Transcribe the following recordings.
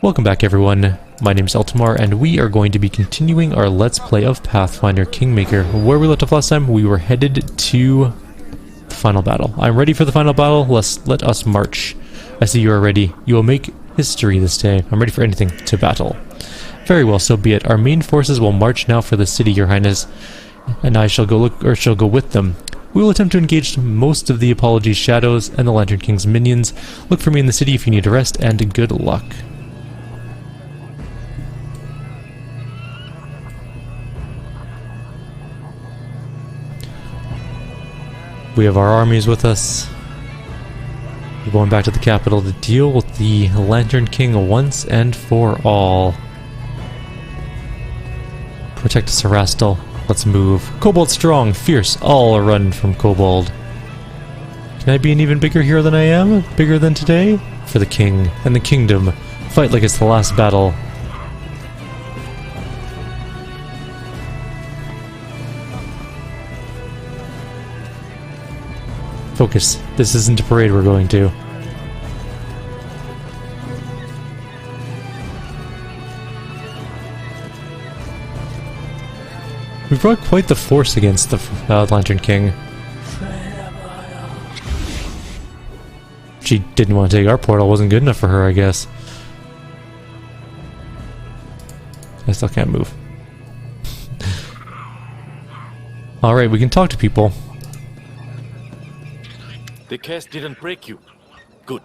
Welcome back everyone, my name is Eltimar and we are going to be continuing our Let's Play of Pathfinder Kingmaker. Where we left off last time, we were headed to the final battle. I'm ready for the final battle, let us march. I see you are ready. You will make history this day. I'm ready for anything to battle. Very well, so be it. Our main forces will march now for the city, your highness, and I shall go go with them. We will attempt to engage most of the Apology's shadows and the Lantern King's minions. Look for me in the city if you need a rest, and good luck. We have our armies with us. We're going back to the capital to deal with the Lantern King once and for all. Protect Sarastal. Let's move. Kobold strong, fierce, all run from Kobold. Can I be an even bigger hero than I am? Bigger than today? For the king and the kingdom. Fight like it's the last battle. Focus. This isn't a parade we're going to. We brought quite the force against the Lantern King. She didn't want to take our portal, wasn't good enough for her, I guess. I still can't move. Alright, we can talk to people. The curse didn't break you. Good.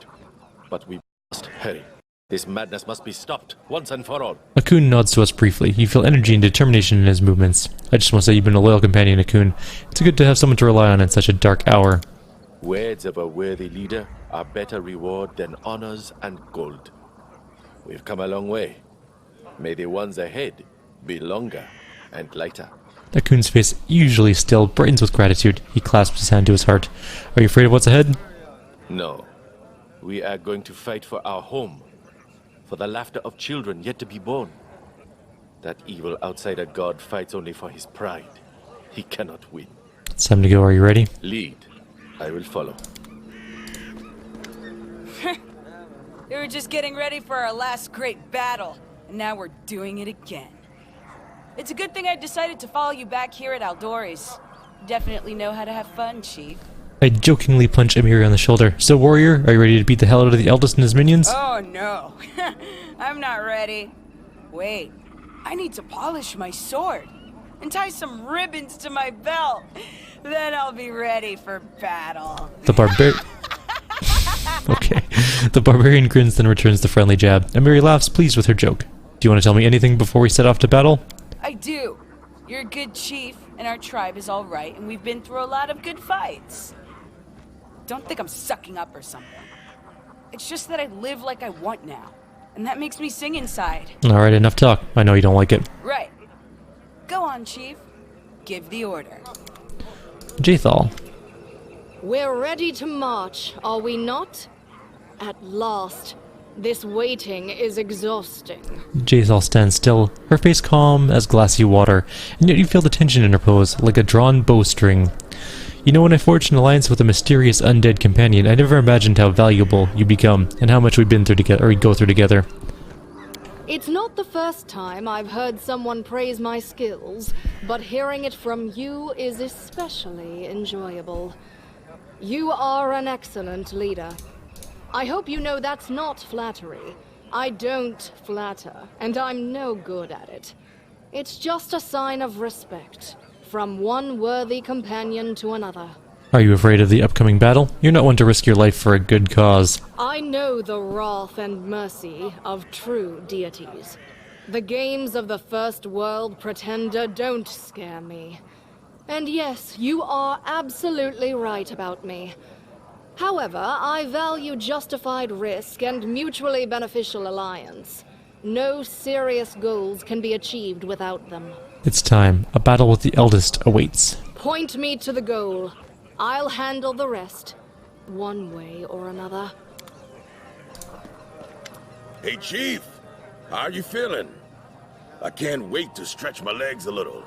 But we must hurry. This madness must be stopped, once and for all. Akun nods to us briefly. You feel energy and determination in his movements. I just want to say you've been a loyal companion, Akun. It's good to have someone to rely on in such a dark hour. Words of a worthy leader are better reward than honors and gold. We've come a long way. May the ones ahead be longer and lighter. Akun's face, usually still, brightens with gratitude. He clasps his hand to his heart. Are you afraid of what's ahead? No. We are going to fight for our home. For the laughter of children yet to be born. That evil outsider god fights only for his pride. He cannot win. It's time to go. Are you ready? Lead. I will follow. We were just getting ready for our last great battle, and now we're doing it again. It's a good thing I decided to follow you back here at Aldori's. You definitely know how to have fun, Chief. I jokingly punch Amiri on the shoulder. So, warrior, are you ready to beat the hell out of the eldest and his minions? Oh, no. I'm not ready. Wait, I need to polish my sword and tie some ribbons to my belt. Then I'll be ready for battle. Okay. The barbarian grins, then returns the friendly jab. Amiri laughs, pleased with her joke. Do you want to tell me anything before we set off to battle? I do. You're a good chief, and our tribe is all right, and we've been through a lot of good fights. Don't think I'm sucking up or something. It's just that I live like I want now, and that makes me sing inside. Alright, enough talk. I know you don't like it. Right. Go on, Chief. Give the order. Jathal. We're ready to march, are we not? At last. This waiting is exhausting. Jathal stands still, her face calm as glassy water, and yet you feel the tension in her pose, like a drawn bowstring. You know, when I forged an alliance with a mysterious undead companion, I never imagined how valuable you become, and how much we've been through together, or go through together. It's not the first time I've heard someone praise my skills, but hearing it from you is especially enjoyable. You are an excellent leader. I hope you know that's not flattery. I don't flatter, and I'm no good at it. It's just a sign of respect, from one worthy companion to another. Are you afraid of the upcoming battle? You're not one to risk your life for a good cause. I know the wrath and mercy of true deities. The games of the First World Pretender don't scare me. And yes, you are absolutely right about me. However, I value justified risk and mutually beneficial alliance. No serious goals can be achieved without them. It's time. A battle with the eldest awaits. Point me to the goal. I'll handle the rest, one way or another. Hey, Chief! How are you feeling? I can't wait to stretch my legs a little.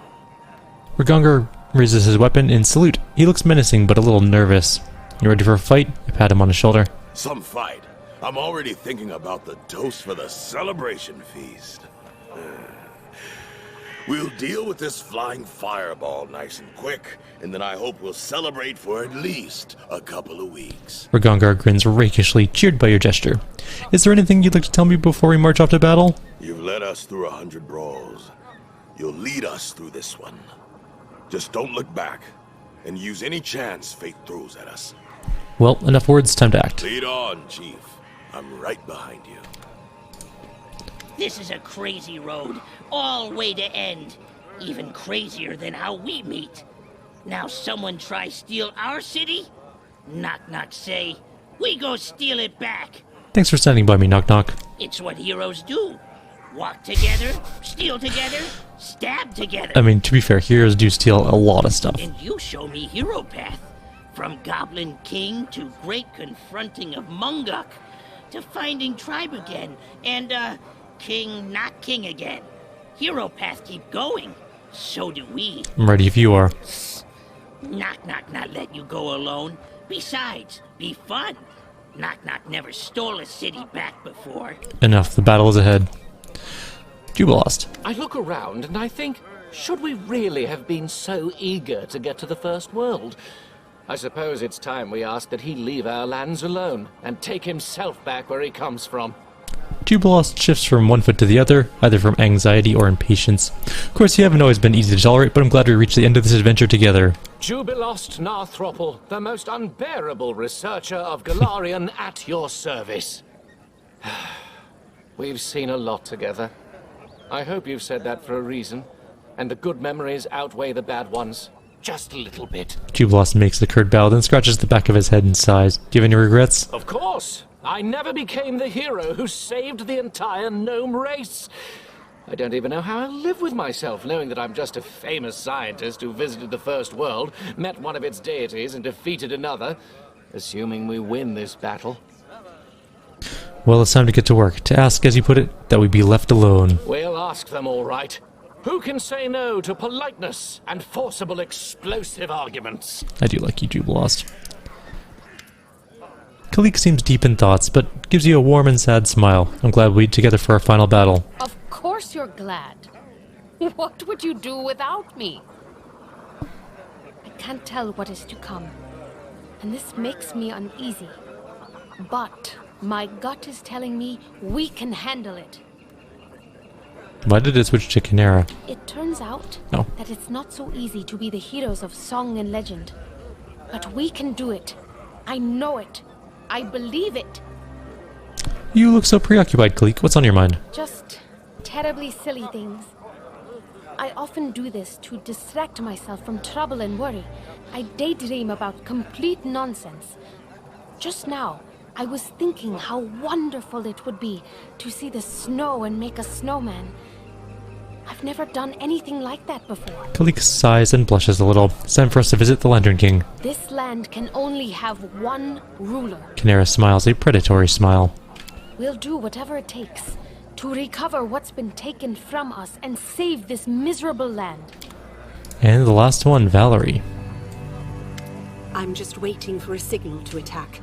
Ragongar raises his weapon in salute. He looks menacing, but a little nervous. You ready for a fight? I pat him on the shoulder. Some fight. I'm already thinking about the toast for the celebration feast. We'll deal with this flying fireball nice and quick, and then I hope we'll celebrate for at least a couple of weeks. Ragongar grins rakishly, cheered by your gesture. Is there anything you'd like to tell me before we march off to battle? You've led us through 100 brawls. You'll lead us through this one. Just don't look back, and use any chance fate throws at us. Well, enough words, time to act. Lead on, Chief. I'm right behind you. This is a crazy road, all way to end. Even crazier than how we meet. Now someone try steal our city? Knock knock say, we go steal it back. Thanks for standing by me, Knock Knock. It's what heroes do. Walk together, steal together, stab together. I mean, to be fair, heroes do steal a lot of stuff. And you show me hero path. From Goblin King to great confronting of Munguk, to finding tribe again, and king not king again. Hero path keep going. So do we. I'm ready if you are. Knock knock not let you go alone. Besides, be fun. Knock knock never stole a city back before. Enough, the battle is ahead. Jubilost. I look around and I think, should we really have been so eager to get to the First World? I suppose it's time we ask that he leave our lands alone and take himself back where he comes from. Jubilost shifts from one foot to the other, either from anxiety or impatience. Of course, you haven't always been easy to tolerate, but I'm glad we reached the end of this adventure together. Jubilost Narthropple, the most unbearable researcher of Galarian, at your service. We've seen a lot together. I hope you've said that for a reason, and the good memories outweigh the bad ones. Just a little bit. Jubilost makes the curt bow, then scratches the back of his head and sighs. Do you have any regrets? Of course! I never became the hero who saved the entire gnome race. I don't even know how I'll live with myself, knowing that I'm just a famous scientist who visited the First World, met one of its deities, and defeated another, assuming we win this battle. Well, it's time to get to work. To ask, as you put it, that we be left alone. We'll ask them all right. Who can say no to politeness and forcible explosive arguments? I do like you, Jubilost. Kalik seems deep in thoughts, but gives you a warm and sad smile. I'm glad we'd together for our final battle. Of course you're glad. What would you do without me? I can't tell what is to come, and this makes me uneasy. But my gut is telling me we can handle it. Why did it switch to Kynera? It turns out No. that it's not so easy to be the heroes of song and legend. But we can do it. I know it. I believe it. You look so preoccupied, Kalik. What's on your mind? Just terribly silly things. I often do this to distract myself from trouble and worry. I daydream about complete nonsense. Just now, I was thinking how wonderful it would be to see the snow and make a snowman. I've never done anything like that before. Kalik sighs and blushes a little. It's time for us to visit the Lantern King. This land can only have one ruler. Kynera smiles, a predatory smile. We'll do whatever it takes to recover what's been taken from us and save this miserable land. And the last one, Valerie. I'm just waiting for a signal to attack.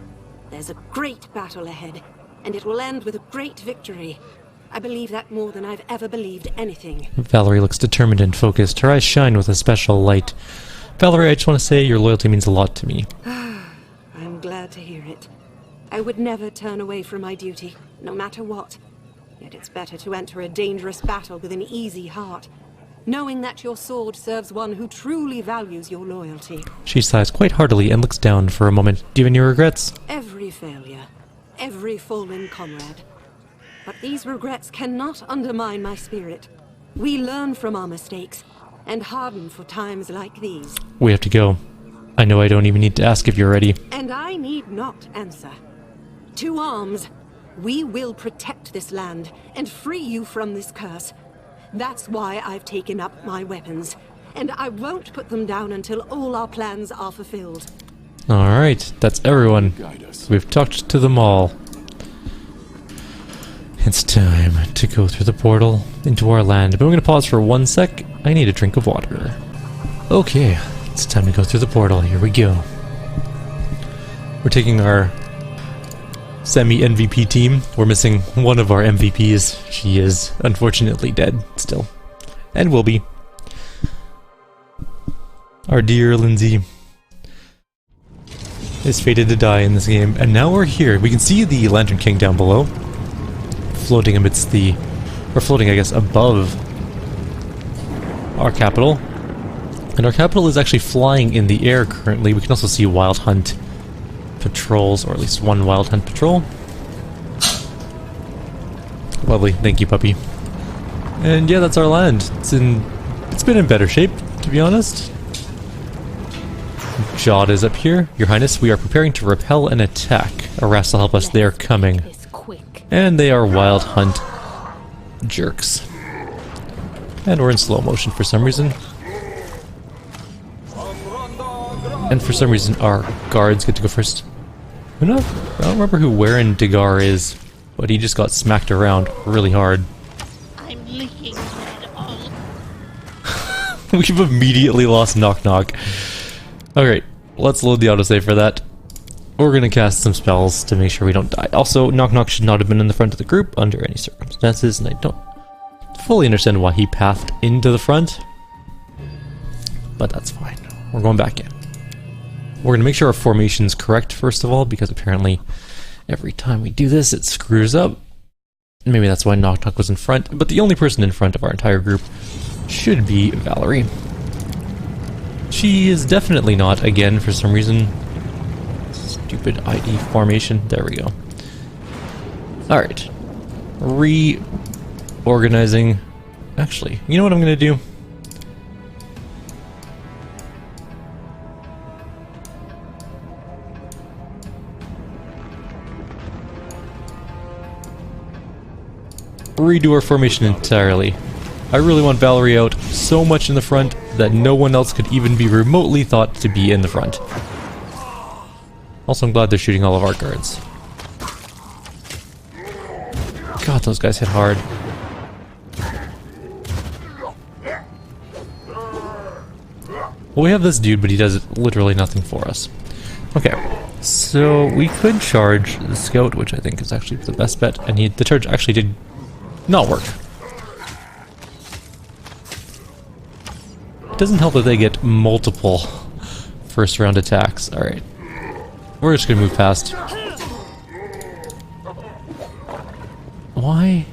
There's a great battle ahead, and it will end with a great victory. I believe that more than I've ever believed anything. Valerie looks determined and focused. Her eyes shine with a special light. Valerie, I just want to say your loyalty means a lot to me. I'm glad to hear it. I would never turn away from my duty, no matter what. Yet it's better to enter a dangerous battle with an easy heart, knowing that your sword serves one who truly values your loyalty. She sighs quite heartily and looks down for a moment. Do you have any regrets? Every failure, every fallen comrade. But these regrets cannot undermine my spirit. We learn from our mistakes and harden for times like these. We have to go. I know I don't even need to ask if you're ready. And I need not answer. To arms. We will protect this land and free you from this curse. That's why I've taken up my weapons. And I won't put them down until all our plans are fulfilled. Alright, that's everyone. We've talked to them all. It's time to go through the portal into our land, but I'm going to pause for 1 sec. I need a drink of water. Okay, it's time to go through the portal. Here we go. We're taking our semi-MVP team. We're missing one of our MVPs. She is unfortunately dead still. And will be. Our dear Lindsay is fated to die in this game. And now we're here. We can see the Lantern King down below. Floating amidst the... or floating, I guess, above our capital. And our capital is actually flying in the air currently. We can also see Wild Hunt patrols, or at least one Wild Hunt patrol. Lovely, thank you, puppy. And yeah, that's our land. It's been in better shape, to be honest. Jod is up here. Your Highness, we are preparing to repel an attack. Aras will help us, they are coming. And they are Wild Hunt jerks. And we're in slow motion for some reason. And for some reason our guards get to go first. I don't remember who Warren Degar is, but he just got smacked around really hard. I'm licking that all. We've immediately lost Knock Knock. Alright, let's load the autosave for that. We're gonna cast some spells to make sure we don't die. Also, Knock Knock should not have been in the front of the group under any circumstances, and I don't fully understand why he pathed into the front. But that's fine. We're going back in. We're going to make sure our formation's correct first of all, because apparently every time we do this it screws up. Maybe that's why Knock Knock was in front, but the only person in front of our entire group should be Valerie. She is definitely not, again, for some reason. Stupid ID formation. There we go. Alright. Reorganizing. Actually, you know what I'm going to do? Redo our formation entirely. I really want Valerie out so much in the front that no one else could even be remotely thought to be in the front. Also, I'm glad they're shooting all of our guards. God, those guys hit hard. Well, we have this dude, but he does literally nothing for us. Okay, so we could charge the scout, which I think is actually the best bet, and the charge actually did not work. It doesn't help that they get multiple first round attacks. Alright. We're just gonna move past. Why?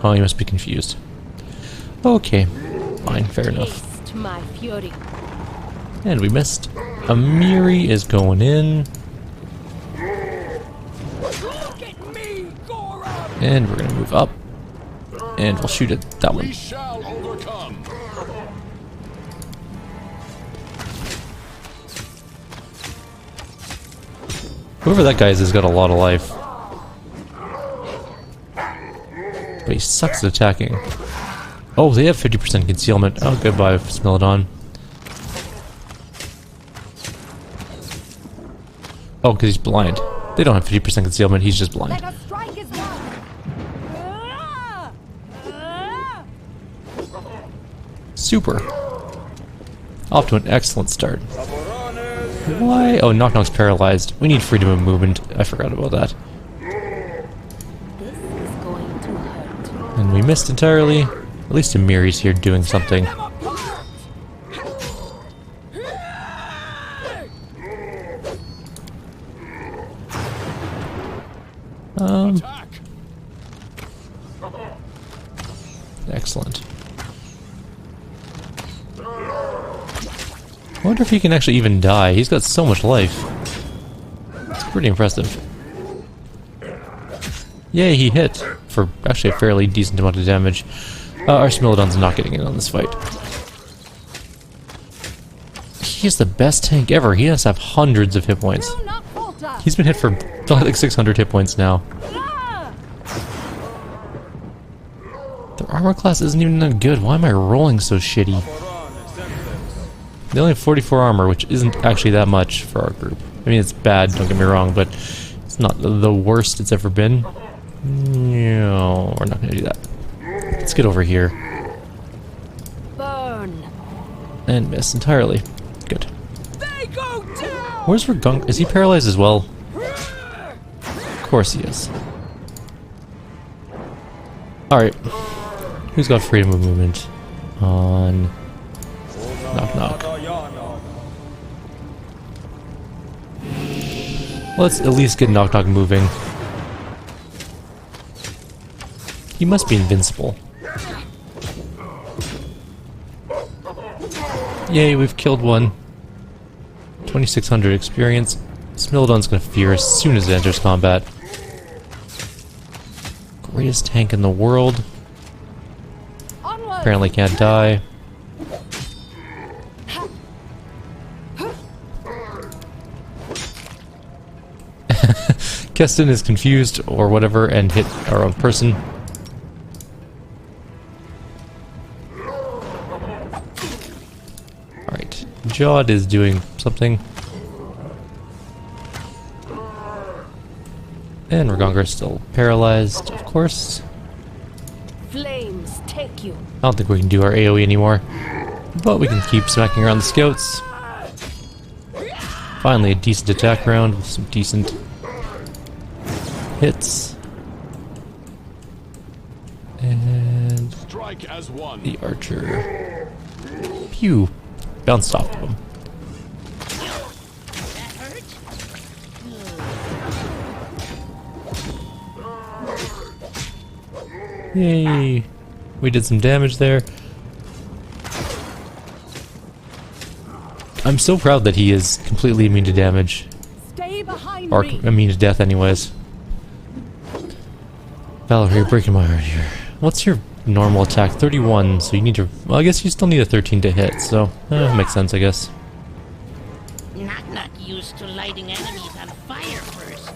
Oh, you must be confused. Okay. Fine, fair enough. And we missed. Amiri is going in. And we're gonna move up. And we'll shoot at that one. Whoever that guy is has got a lot of life. But he sucks at attacking. Oh, they have 50% concealment. Oh, goodbye, Smilodon. Oh, because he's blind. They don't have 50% concealment, he's just blind. Super. Off to an excellent start. Why? Oh, Knock Knock's paralyzed. We need freedom of movement. I forgot about that. And we missed entirely. At least Amiri's here doing something. Excellent. I wonder if he can actually even die. He's got so much life. It's pretty impressive. Yay, he hit for actually a fairly decent amount of damage. Our Smilodon's not getting in on this fight. He's the best tank ever. He has to have hundreds of hit points. He's been hit for like 600 hit points now. Their armor class isn't even that good. Why am I rolling so shitty? They only have 44 armor, which isn't actually that much for our group. I mean, it's bad, don't get me wrong, but it's not the worst it's ever been. No, we're not going to do that. Let's get over here. Burn. And miss entirely. Good. They go down! Where's Ragung? Is he paralyzed as well? Of course he is. Alright. Who's got freedom of movement? On... Knock knock. Let's at least get Knock Knock moving. He must be invincible. Yay, we've killed one. 2600 experience. Smildon's gonna fear as soon as it enters combat. Greatest tank in the world. Apparently can't die. Keston is confused or whatever and hit our own person. Alright. Jod is doing something. And Ragongar is still paralyzed, of course. Flames take you. I don't think we can do our AoE anymore. But we can keep smacking around the scouts. Finally, a decent attack round with some decent hits. And Strike as one. the archer. Pew! Bounced off of him. That hurt? Yay! We did some damage there. I'm so proud that he is completely immune to damage. Stay behind Or me. immune to death anyways. Valerie, you're breaking my heart here. What's your normal attack? 31, so you need to... Well, I guess you still need a 13 to hit, so... makes sense, I guess. Not used to lighting enemies on fire first.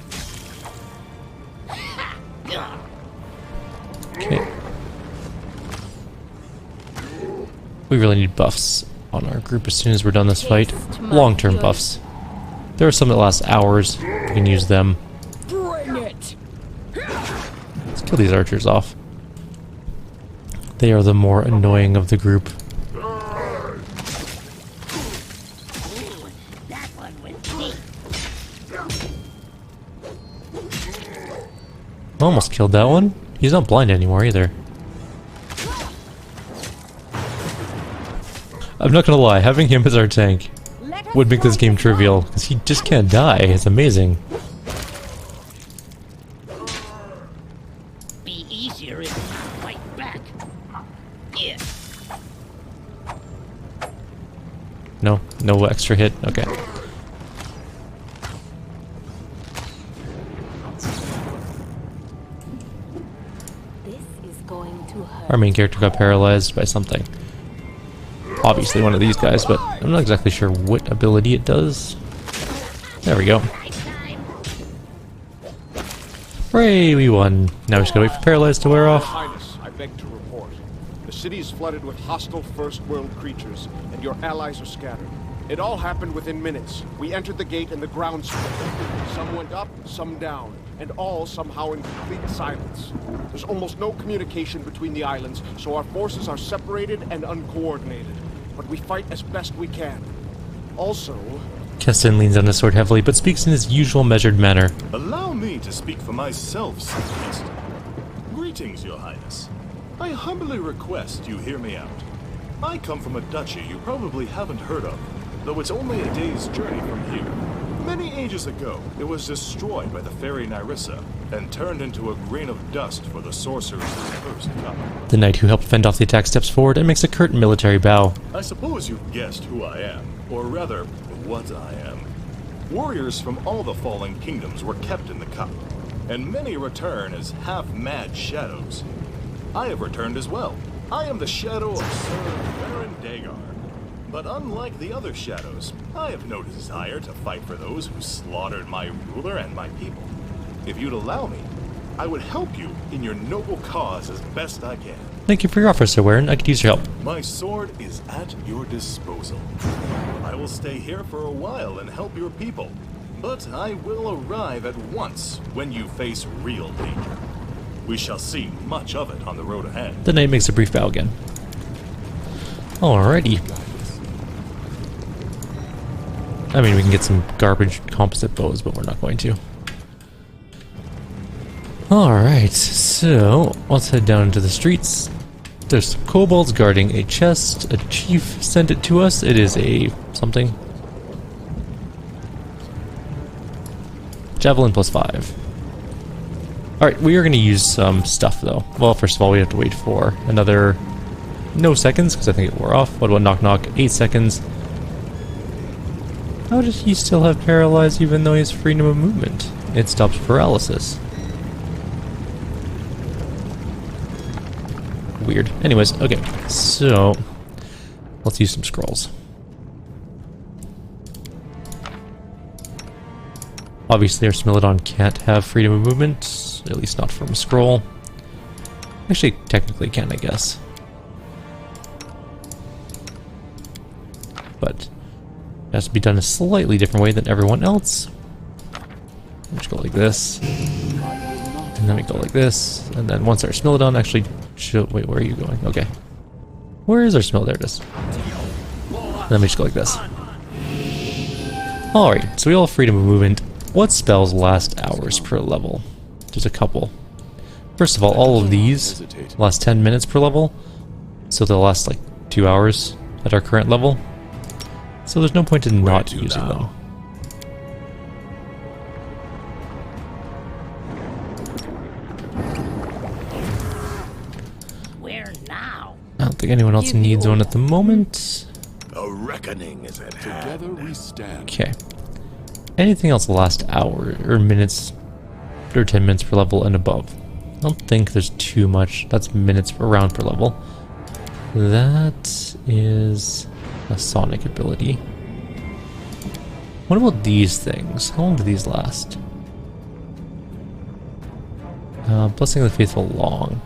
Ha! Okay. We really need buffs on our group as soon as we're done this fight. Long-term buffs. There are some that last hours. We can use them. Bring it. Let's kill these archers off. They are the more annoying of the group. Ooh, that one went deep. Almost killed that one. He's not blind anymore either. I'm not gonna lie, having him as our tank would make this game trivial, because he just can't die. It's amazing. Be easier if you fight back. Yeah. No extra hit. Okay. This is going to hurt. Our main character got paralyzed by something. Obviously one of these guys, but I'm not exactly sure what ability it does. There we go. Hooray, we won. Now we just gotta wait for paralyzed to wear Your off. Highness, I beg to report. The city is flooded with hostile First World creatures, and your allies are scattered. It all happened within minutes. We entered the gate and the ground split. Some went up, some down, and all somehow in complete silence. There's almost no communication between the islands, so our forces are separated and uncoordinated. But we fight as best we can. Also, Keston leans on his sword heavily, but speaks in his usual measured manner. Allow me to speak for myself, Sir Keston. Greetings, Your Highness. I humbly request you hear me out. I come from a duchy you probably haven't heard of, though it's only a day's journey from here. Many ages ago, it was destroyed by the fairy Nyrissa, and turned into a grain of dust for the sorcerer's first cup. The knight who helped fend off the attack steps forward and makes a curt military bow. I suppose you've guessed who I am, or rather, what I am. Warriors from all the fallen kingdoms were kept in the cup, and many return as half-mad shadows. I have returned as well. I am the shadow of Sir Baron Dagar. But unlike the other shadows, I have no desire to fight for those who slaughtered my ruler and my people. If you'd allow me, I would help you in your noble cause as best I can. Thank you for your offer, Sir Warren. I could use your help. My sword is at your disposal. I will stay here for a while and help your people, but I will arrive at once when you face real danger. We shall see much of it on the road ahead. The knight makes a brief bow again. Alrighty. I mean, we can get some garbage composite bows, but we're not going to. Alright, so let's head down into the streets. There's some kobolds guarding a chest. A chief sent it to us. It is a something. Javelin +5. Alright, we are going to use some stuff though. Well, first of all, we have to wait for another... no seconds, because I think it wore off. What about knock knock? 8 seconds. How does he still have paralyzed even though he has freedom of movement? It stops paralysis. Weird. Anyways, okay. So, let's use some scrolls. Obviously, our Smilodon can't have freedom of movement, at least not from a scroll. Actually, technically can, I guess. But it has to be done a slightly different way than everyone else. Let's go like this. And then we go like this. And then once our Smilodon actually... wait, where are you going? Okay. Where is our Smil? There it is. And then we just go like this. Alright, so we all have freedom of movement. What spells last hours per level? There's a couple. First of all of these last 10 minutes per level. So they'll last like 2 hours at our current level. So there's no point in not using them. Where now? I don't think anyone else needs one at the moment. A reckoning is at hand. Together we stand. Okay. Anything else last hour or minutes or 10 minutes per level and above? I don't think there's too much. That's minutes per round per level. That is a sonic ability. What about these things? How long do these last? Blessing of the Faithful long.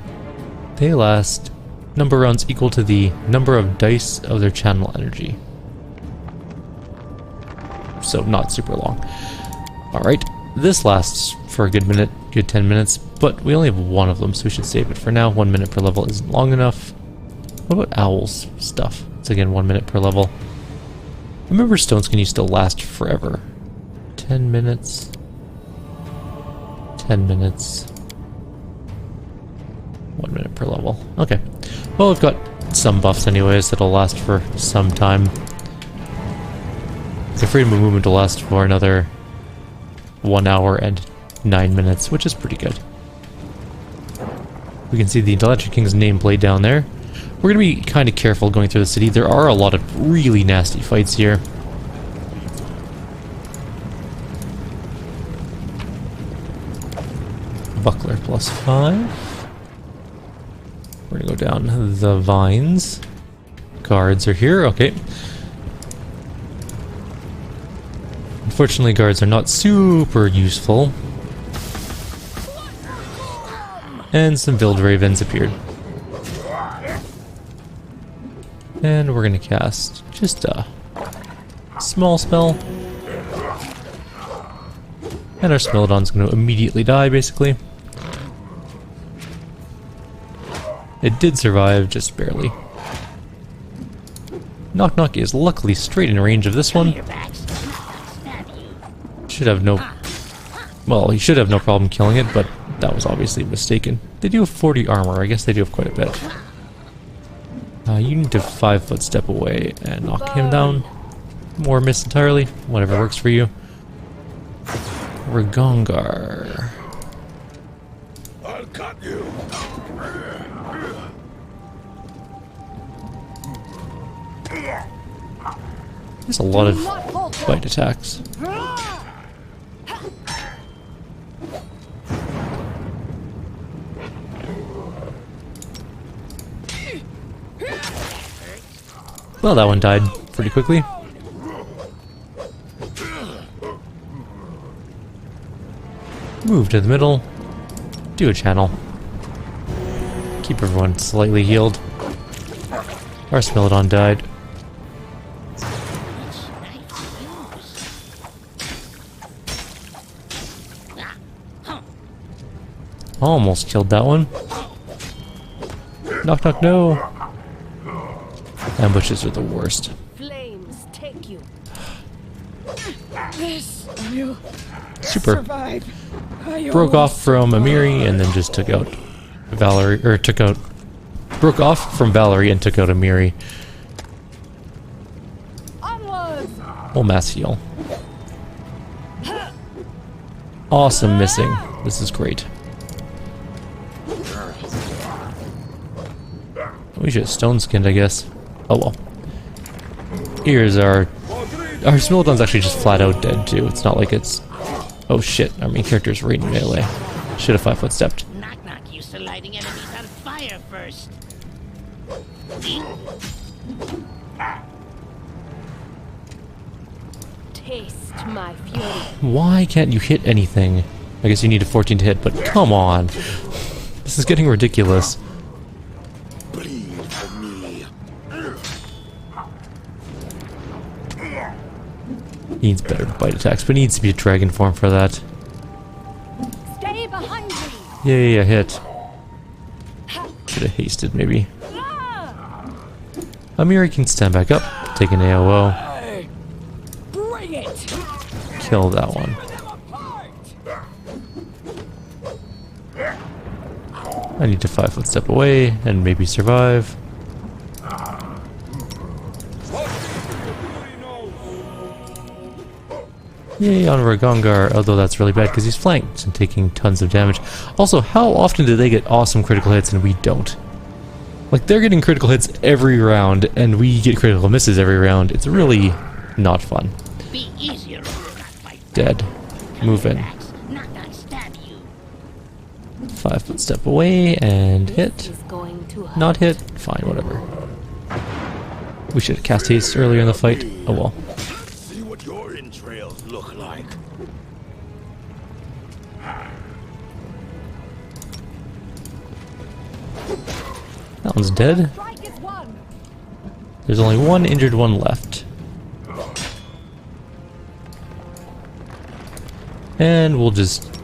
They last number of rounds equal to the number of dice of their channel energy. So not super long. Alright, this lasts for a good minute, good 10 minutes, but we only have one of them, so we should save it for now. 1 minute per level isn't long enough. What about Owl's stuff? It's again 1 minute per level. Remember, stones can still last forever. 10 minutes. 10 minutes. 1 minute per level. Okay. Well, we've got some buffs anyways that'll last for some time. The freedom of movement will last for another 1 hour and 9 minutes, which is pretty good. We can see the Electric King's nameplate down there. We're going to be kind of careful going through the city. There are a lot of really nasty fights here. Buckler +5. We're going to go down the vines. Guards are here. Okay. Unfortunately, guards are not super useful. And some Vild Ravens appeared. And we're going to cast just a small spell. And our Smilodon's going to immediately die, basically. It did survive, just barely. Knock Knock is luckily straight in range of this one. Should have no... well, he should have no problem killing it, but that was obviously mistaken. They do have 40 armor. I guess they do have quite a bit. You need to 5-foot step away and knock him down. Or miss entirely. Whatever works for you. Ragongar. I'll cut you. There's a lot of bite attacks. Well, that one died pretty quickly. Move to the middle. Do a channel. Keep everyone slightly healed. Our Smilodon died. Almost killed that one. Knock knock no. Ambushes are the worst. Flames take you. This will Super. survive. Broke off from Amiri and then just took out Valerie, or broke off from Valerie and took out Amiri. We'll mass heal. Awesome missing. This is great. We should have stone skinned, I guess. Oh well. Here's our Smilodon's actually just flat out dead too. It's not like it's. Oh shit! Our main character's right in melee. Should have 5-foot stepped. Knock knock used to lighting enemies on fire first. Taste my fury. Why can't you hit anything? I guess you need a 14 to hit, but come on. This is getting ridiculous. Bleed for me. He needs better bite attacks, but he needs to be a dragon form for that. Stay behind me. Yeah, hit. Should have hasted, maybe. Amiri can stand back up, take an AOO. Bring it. Kill that one. I need to 5-foot step away and maybe survive. Yay on Ragongar, although that's really bad because he's flanked and taking tons of damage. Also, how often do they get awesome critical hits and we don't? Like, they're getting critical hits every round and we get critical misses every round. It's really not fun. Be easier fight. Dead. Move in. Knock knock stab you. 5-foot step away and hit. Is going to hurt. Not hit. Fine, whatever. We should have cast haste earlier in the fight. Oh well. See what your entrails look like. That one's dead. There's only one injured one left. And we'll just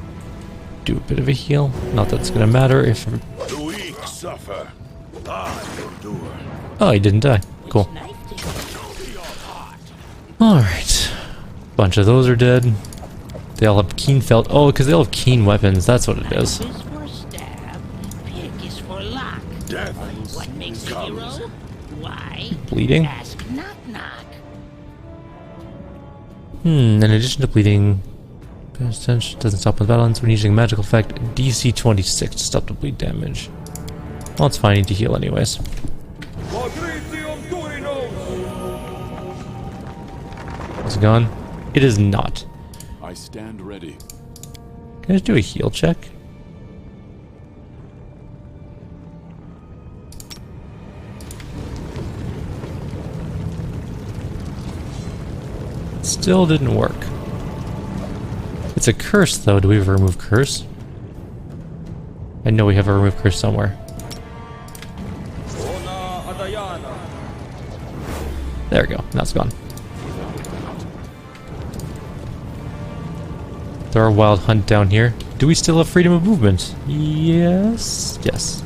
do a bit of a heal. Not that it's gonna matter if... The weak suffer. I endure. Oh, he didn't die. Cool. Alright. Bunch of those are dead. They all have keen felt. Oh, because they all have keen weapons. That's what it is. Knife is for stab, pick is for lock. Death What makes a hero? comes. Why? Bleeding? Ask knock knock. In addition to bleeding, doesn't stop with balance when using a magical effect. DC 26 to stop the bleed damage. Well, it's fine. I need to heal anyways. Is it gone? It is not. I stand ready. Can I just do a heal check? Still didn't work. It's a curse though. Do we have a remove curse? I know we have a remove curse somewhere. There we go. Now it's gone. There are wild hunt down here. Do we still have freedom of movement? Yes. Yes.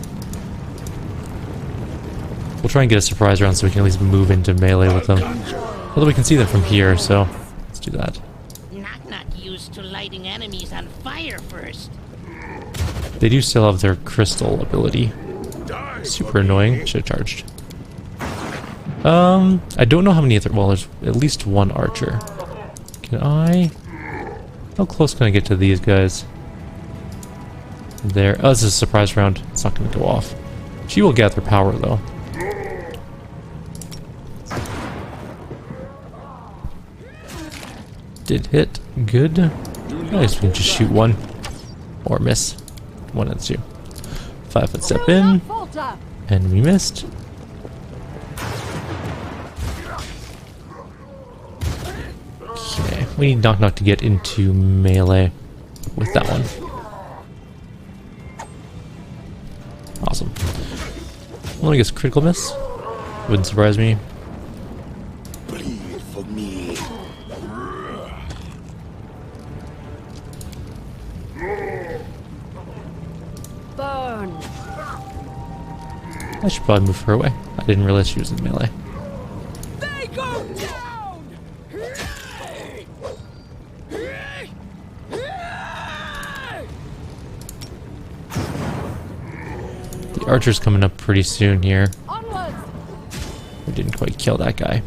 We'll try and get a surprise round so we can at least move into melee with them. Although we can see them from here, so let's do that. Knock knock used to lighting enemies on fire first. They do still have their crystal ability. Super annoying. Should have charged. I don't know how many other... Well, there's at least one archer. Can I... How close can I get to these guys? There. Oh, this is a surprise round. It's not going to go off. She will gather power, though. Did hit. Good. At least we can just shoot one. Or miss. One and two. 5-foot step in. And we missed. Okay. We need Knock Knock to get into melee with that one. Awesome. Well, I guess critical miss. Wouldn't surprise me. Bleed for me. Burn. I should probably move her away. I didn't realize she was in melee. They go down! The archer's coming up pretty soon here. Onwards! We didn't quite kill that guy.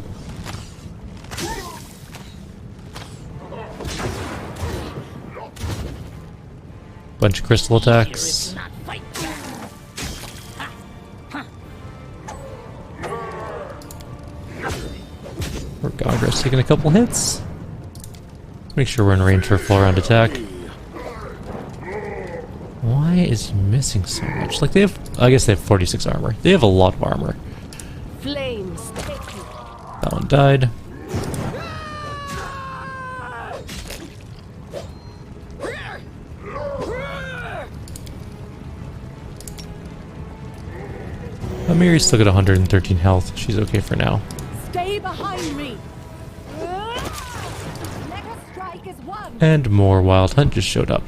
Bunch of crystal attacks. Gorgongra's taking a couple hits. Make sure we're in range for a full round attack. Why is he missing so much? Like, they have, I guess they have 46 armor. They have a lot of armor. Flames. That one died. Amiri's still got 113 health. She's okay for now. Stay behind me. Mega strike is one. And more Wild Hunt just showed up,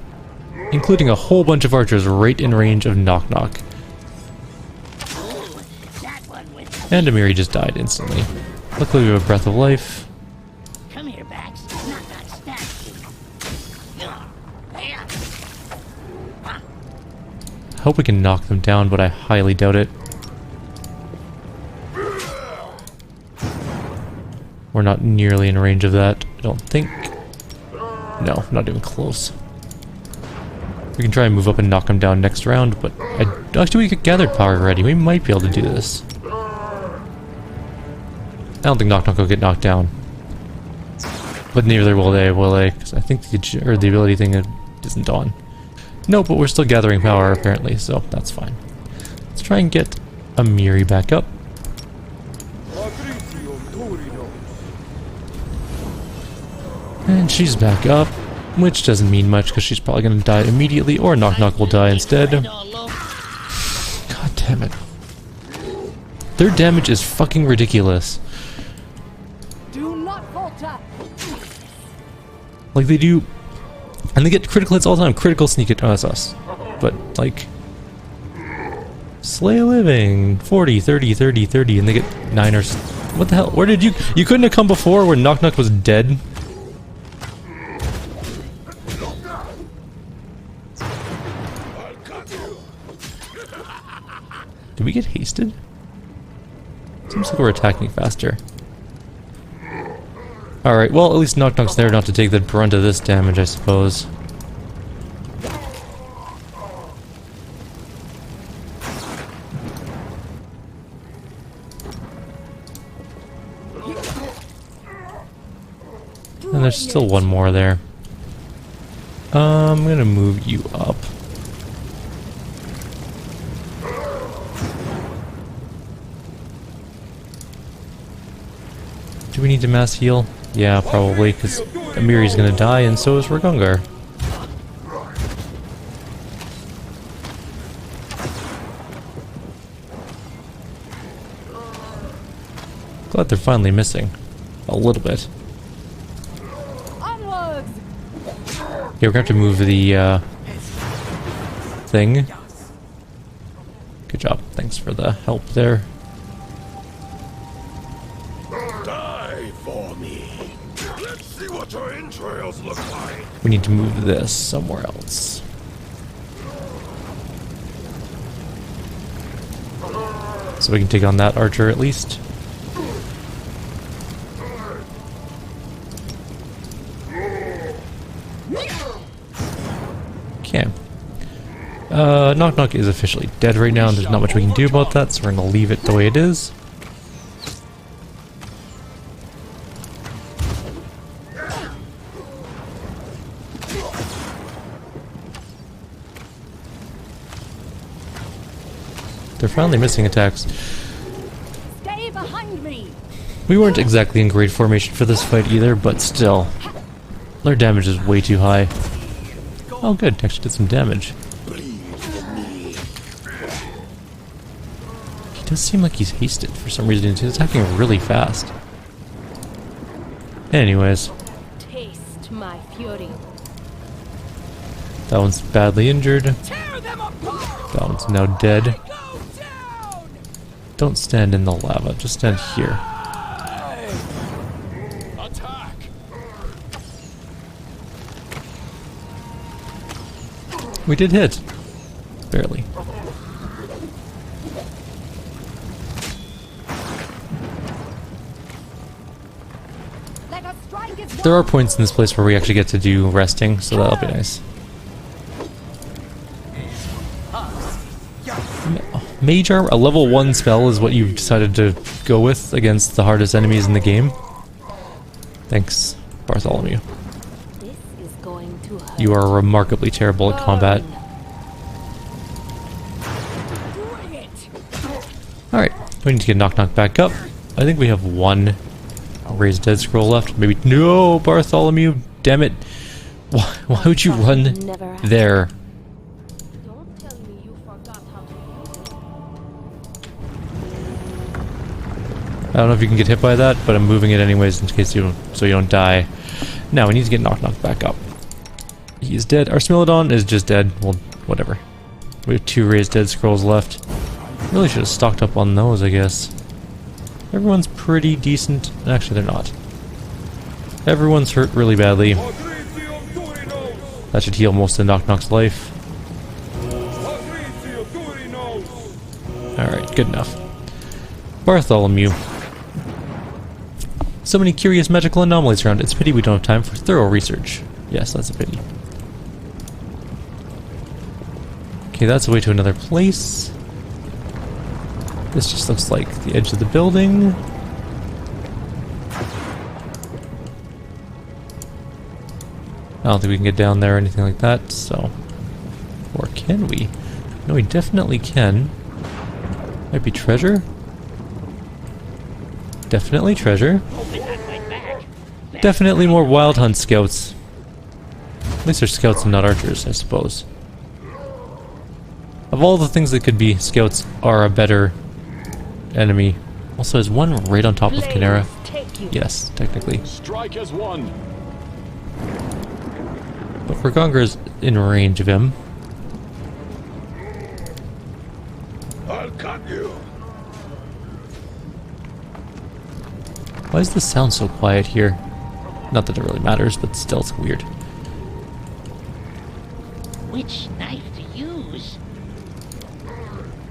including a whole bunch of archers right in range of Knock Knock. And Amiri just died instantly. Luckily we have a Breath of Life. Come here, Bax. Knock Knock stabs you. I hope we can knock them down, but I highly doubt it. We're not nearly in range of that, I don't think. No, not even close. We can try and move up and knock him down next round, but actually we got gathered power already. We might be able to do this. I don't think Knock Knock will get knocked down. But neither will they, will they? Because I think the ability thing isn't on. No, but we're still gathering power apparently, so that's fine. Let's try and get Amiri back up. And she's back up, which doesn't mean much because she's probably going to die immediately, or Knock Knock will die instead. God damn it. Their damage is fucking ridiculous. Do not falter. Like they do, and they get critical hits all the time. Critical sneak it. Oh, that's us. But like, slay a living, 40, 30, 30, 30, and they get 9 or. What the hell? Where did you? You couldn't have come before when Knock Knock was dead. Did we get hasted? Seems like we're attacking faster. Alright, well at least Knock Knock's there not to take the brunt of this damage, I suppose. And there's still one more there. I'm gonna move you up. Do we need to mass heal? Yeah, probably, because Amiri's gonna die and so is Ragungar. Glad they're finally missing. A little bit. Onwards. Yeah, we're gonna have to move the thing. Good job. Thanks for the help there. We need to move this somewhere else. So we can take on that archer at least. Okay. Knock Knock is officially dead right now and there's not much we can do about that, so we're gonna leave it the way it is. They're finally missing attacks. Stay behind me. We weren't exactly in great formation for this fight either, but still. Their damage is way too high. Oh good, actually did some damage. He does seem like he's hasted for some reason. He's attacking really fast. Anyways. Taste my fury. That one's badly injured. That one's now dead. Don't stand in the lava, just stand here. Attack! We did hit. Barely. There are points in this place where we actually get to do resting, so that'll be nice. Mage Armor, a level 1 spell is what you've decided to go with against the hardest enemies in the game. Thanks, Bartholomew. This is going to hurt. You are remarkably terrible at combat. Alright, we need to get Knock Knock back up. I think we have one Raised Dead Scroll left. Maybe. No, Bartholomew! Damn it! Why would you run there? Don't tell me you forgot how to use it. I don't know if you can get hit by that, but I'm moving it anyways in case you so you don't die. Now we need to get Knock Knock back up. He's dead. Our Smilodon is just dead. Well, whatever. We have 2 Raised Dead Scrolls left. Really should have stocked up on those, I guess. Everyone's pretty decent. Actually, they're not. Everyone's hurt really badly. That should heal most of Knock Knock's life. Alright, good enough. Bartholomew. So many curious magical anomalies around. It's a pity we don't have time for thorough research. Yes, that's a pity. Okay, that's the way to another place. This just looks like the edge of the building. I don't think we can get down there or anything like that, so... Or can we? No, we definitely can. Might be treasure? Definitely treasure. Definitely more Wild Hunt scouts. At least they're scouts and not archers, I suppose. Of all the things that could be, scouts are a better enemy. Also, is one right on top of Kyrieru? Yes, technically. Strike as one. But Ragongar's in range of him. I'll cut you. Why does this sound so quiet here? Not that it really matters, but still it's weird. Which knife to use?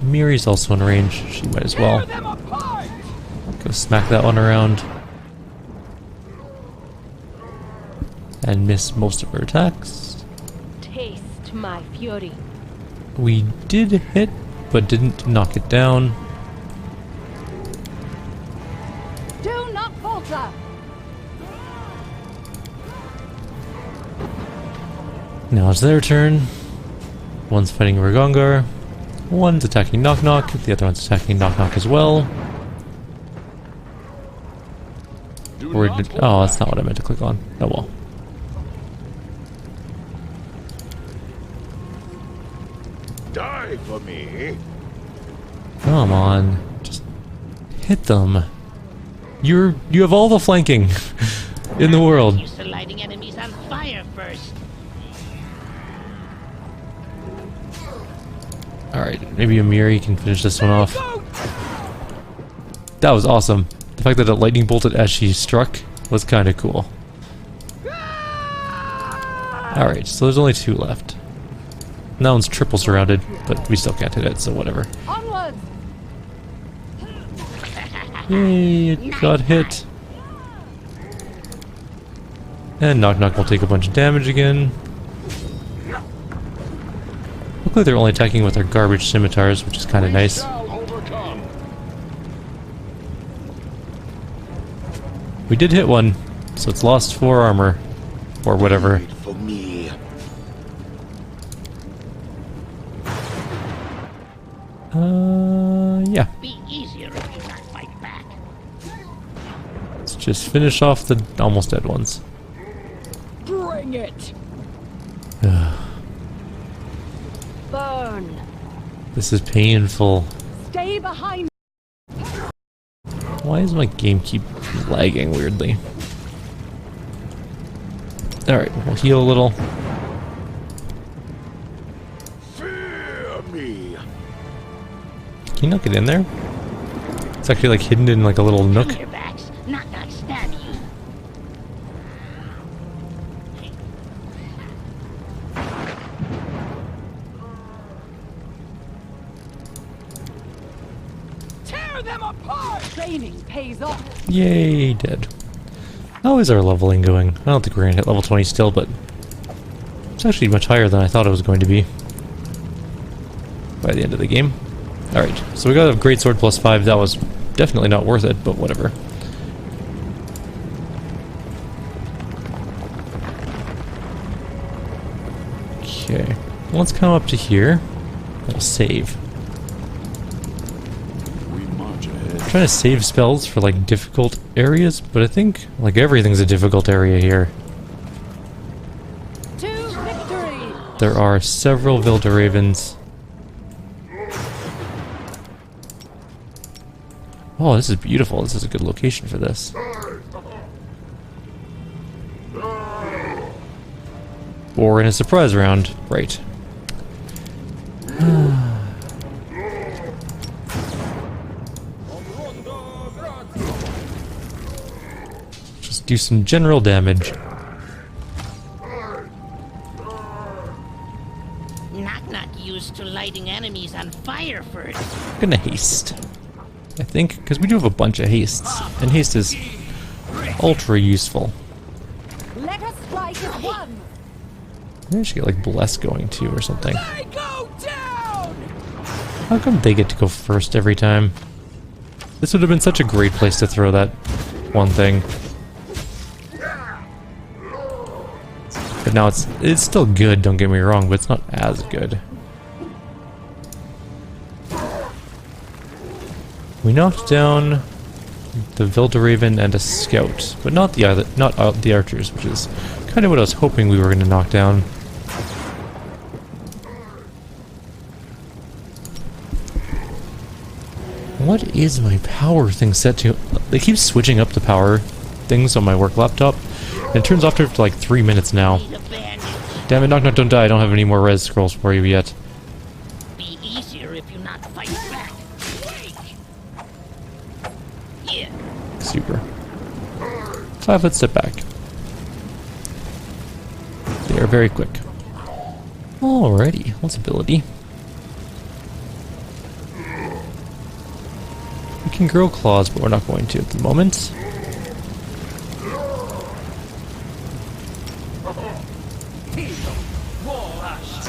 Miri's also in range. She might as well. Go smack that one around. And miss most of her attacks. Taste my fury. We did hit, but didn't knock it down. Do not falter! Now it's their turn. One's fighting Ragongar. One's attacking Knock Knock. The other one's attacking Knock Knock as well. Oh, that's not what I meant to click on. Oh well. Die for me. Come on. Just hit them. You have all the flanking in the world. Used to lighting enemies on fire first. Alright, maybe Amiri can finish this one off. That was awesome. The fact that it lightning bolted as she struck was kind of cool. Alright, so there's only 2 left. And that one's triple surrounded, but we still can't hit it, so whatever. Onwards! Yay, it got hit. And Knock Knock will take a bunch of damage again. Look like they're only attacking with their garbage scimitars, which is kind of nice. We did hit one, so it's lost 4 armor. Or whatever. For me. Yeah. Be easier if you not fight back. Let's just finish off the almost dead ones. Bring it! Burn! This is painful. Stay behind! Why does my game keep lagging weirdly? Alright, we'll heal a little. Fear me. Can you not get in there? It's actually like hidden in like a little nook. Turn your backs. Knock knock stab you. Training pays off. Yay, dead. How is our leveling going? I don't think we're gonna hit level 20 still, but it's actually much higher than I thought it was going to be by the end of the game. Alright, so we got a great sword plus 5. That was definitely not worth it, but whatever. Okay, let's come up to here. We'll save. I'm trying to save spells for like difficult areas, but I think like everything's a difficult area here. To victory! There are several Vildaravens. Oh, this is beautiful. This is a good location for this. Or in a surprise round. Right. Just do some general damage. Knock-knock used to lighting enemies on fire first. I'm gonna haste. I think, because we do have a bunch of hastes. And haste is ultra useful. Let us strike as one! Maybe I should get like Bless going too or something. They go down! How come they get to go first every time? This would have been such a great place to throw that one thing. But now it's still good, don't get me wrong, but it's not as good. We knocked down the Vildaraven and a scout, but not the archers, which is kind of what I was hoping we were going to knock down. What is my power thing set to? They keep switching up the power things on my work laptop, and it turns off after like 3 minutes now. Damn it, knock knock, don't die. I don't have any more res scrolls for you yet. Be easier if you not fight back. Yeah. Super. 5 foot step back. They are very quick. Alrighty, what's ability? We can grow claws, but we're not going to at the moment.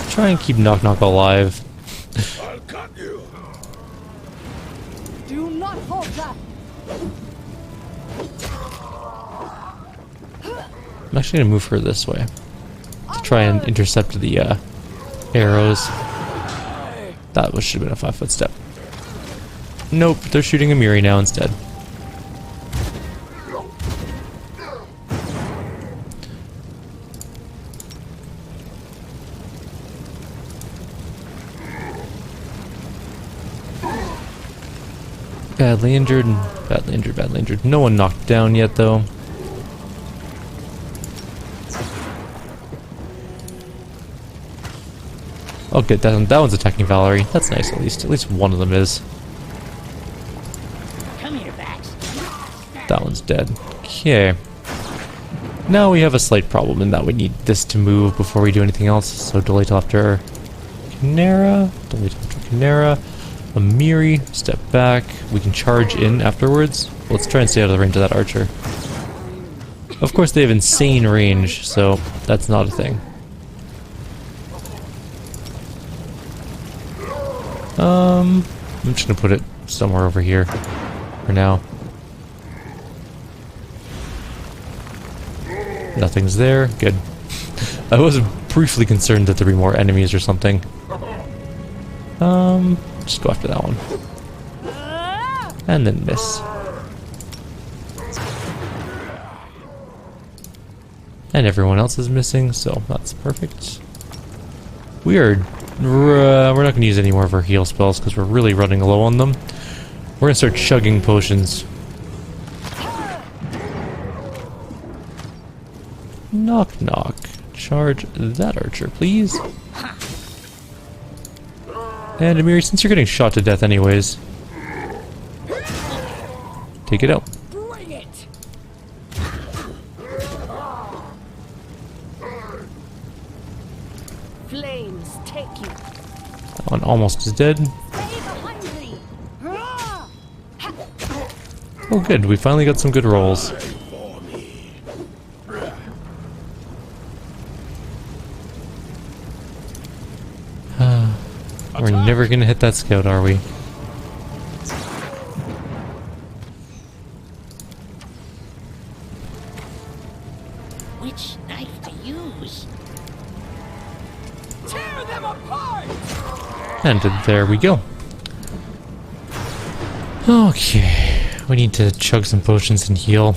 Try and keep Knock Knock alive. I'll cut you. Do not falter! I'm actually going to move her this way to try and intercept the arrows. That should have been a 5 foot step. Nope, they're shooting a Miri now instead. Badly injured, badly injured, badly injured. No one knocked down yet, though. Oh, good. That one's attacking Valerie. That's nice, at least. At least one of them is. Come here, Vax. That one's dead. Okay. Now we have a slight problem in that we need this to move before we do anything else. So delay till after Canara. Delay till after Canara. A Miri. Step back. We can charge in afterwards. Let's try and stay out of the range of that archer. Of course, they have insane range, so that's not a thing. I'm just gonna put it somewhere over here for now. Nothing's there. Good. I was briefly concerned that there'd be more enemies or something. Just go after that one. And then miss. And everyone else is missing, so that's perfect. We're not going to use any more of our heal spells because we're really running low on them. We're going to start chugging potions. Knock knock. Charge that archer, please. And Amiri, since you're getting shot to death anyways, take it out. Bring it! Flames take you. That one almost is dead. Stay behind me! Oh good, we finally got some good rolls. We're never gonna hit that scout, are we? Which knife to use? Tear them apart! And there we go. Okay, we need to chug some potions and heal.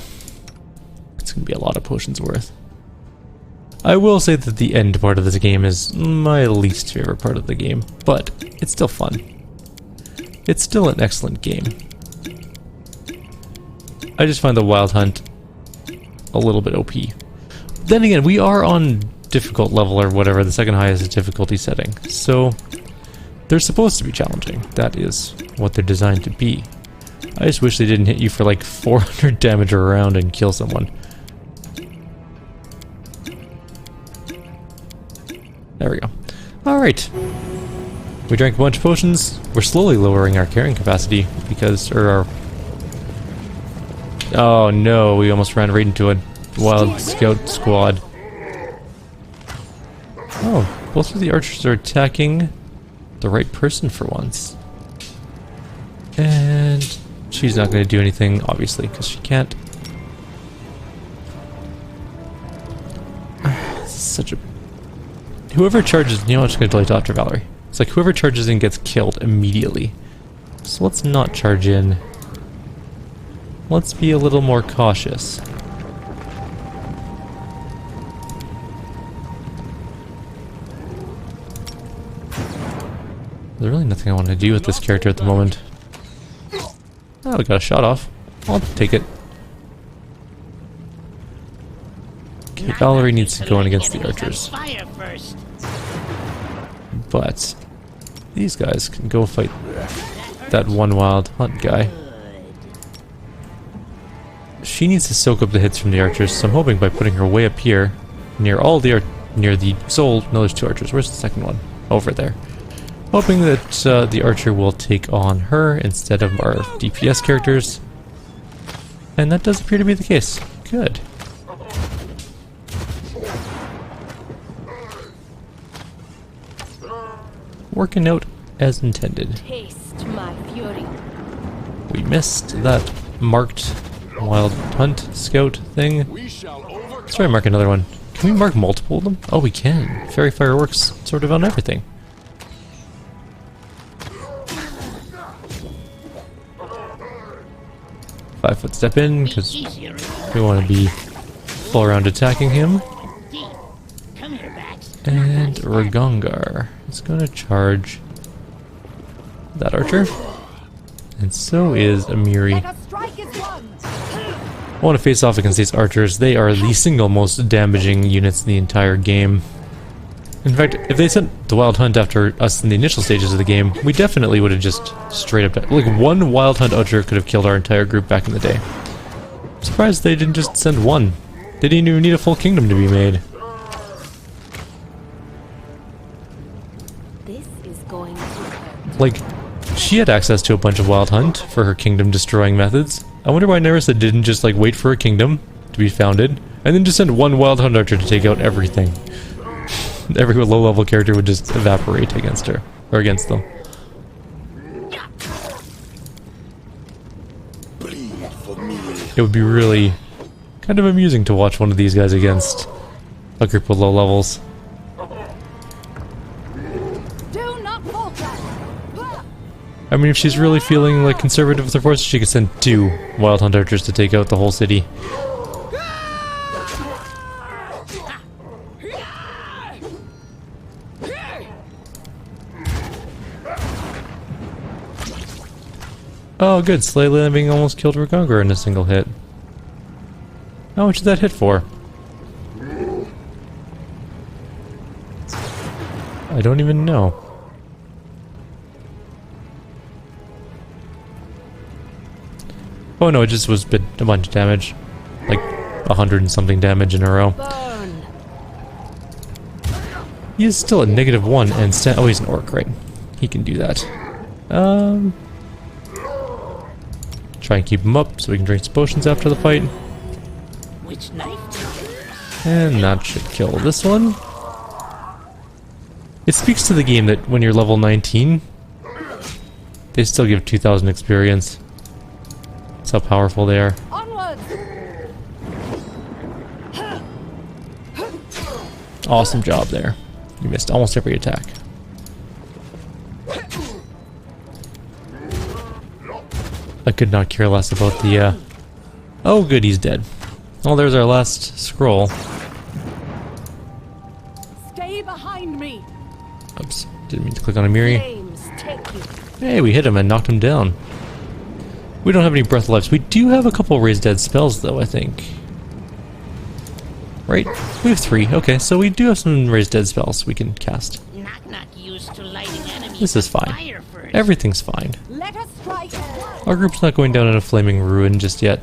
It's gonna be a lot of potions worth. I will say that the end part of this game is my least favorite part of the game, but it's still fun. It's still an excellent game. I just find the Wild Hunt a little bit OP. Then again, we are on difficult level or whatever, the second highest difficulty setting, so they're supposed to be challenging. That is what they're designed to be. I just wish they didn't hit you for like 400 damage a round and kill someone. There we go. Alright. We drank a bunch of potions. We're slowly lowering our carrying capacity because, oh no, we almost ran right into a wild scout squad. Oh, both of the archers are attacking the right person for once. And she's not going to do anything, obviously, because she can't. This is such a... Whoever charges... You know, I'm just going to delete Dr. Valerie. It's like whoever charges in gets killed immediately. So let's not charge in. Let's be a little more cautious. There's really nothing I want to do with this character at the moment. Oh, we got a shot off. I'll take it. Okay, Valerie needs to go in against the archers. But these guys can go fight that one Wild Hunt guy. She needs to soak up the hits from the archers, so I'm hoping by putting her way up here, near the soul. No, there's two archers. Where's the second one? Over there. Hoping that the archer will take on her instead of our DPS characters. And that does appear to be the case. Good. Working out as intended. Taste my fury. We missed that marked Wild Hunt scout thing. Let's try and mark another one. Can we mark multiple of them? Oh, we can. Fairy Fire works sort of on everything. 5 foot step in, because we want to be full around attacking him. And Ragongar is going to charge that archer. And so is Amiri. I want to face off against these archers. They are the single most damaging units in the entire game. In fact, if they sent the Wild Hunt after us in the initial stages of the game, we definitely would have just straight up... Like, one Wild Hunt archer could have killed our entire group back in the day. I'm surprised they didn't just send one. They didn't even need a full kingdom to be made. This is going to hurt. Like, she had access to a bunch of Wild Hunt for her kingdom destroying methods. I wonder why Nerissa didn't just, like, wait for a kingdom to be founded, and then just send one Wild Hunt archer to take out everything. Every low-level character would just evaporate against her, or against them. It would be really kind of amusing to watch one of these guys against a group of low levels. I mean, if she's really feeling like conservative with her forces, she could send 2 Wild Hunt archers to take out the whole city. Oh good, Slay Lambing almost killed Ragongar in a single hit. How much did that hit for? I don't even know. Oh no, it just was a bunch of damage. Like 100 and something damage in a row. Burn. He is still at -1 and oh, he's an orc, right? He can do that. Try and keep him up so we can drink some potions after the fight. Which knife? And that should kill this one. It speaks to the game that when you're level 19, they still give 2,000 experience. That's how powerful they are. Onwards! Awesome job there. You missed almost every attack. I could not care less about the, Oh, good, he's dead. Oh, there's our last scroll. Stay behind me! Oops, didn't mean to click on a Miri. Flames take you. Hey, we hit him and knocked him down. We don't have any breath lives. We do have a couple raise dead spells, though, I think. Right? We have 3. Okay, so we do have some raise dead spells we can cast. Knock used to lighting enemies This is on fine. fire first. Everything's fine. Let us strike. Our group's not going down in a flaming ruin just yet.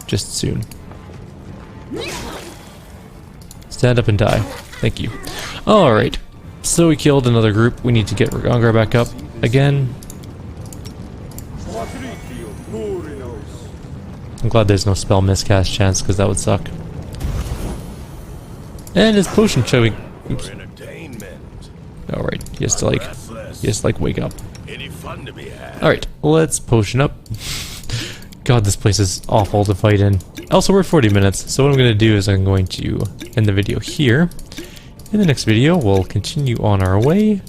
Just soon. Stand up and die. Thank you. Alright. So we killed another group. We need to get Ragongar back up again. I'm glad there's no spell miscast chance, because that would suck. And his potion showing. Oops. Alright, he has to like wake up. Alright, let's potion up. God, this place is awful to fight in. Also, we're at 40 minutes, so what I'm going to do is I'm going to end the video here. In the next video, we'll continue on our way.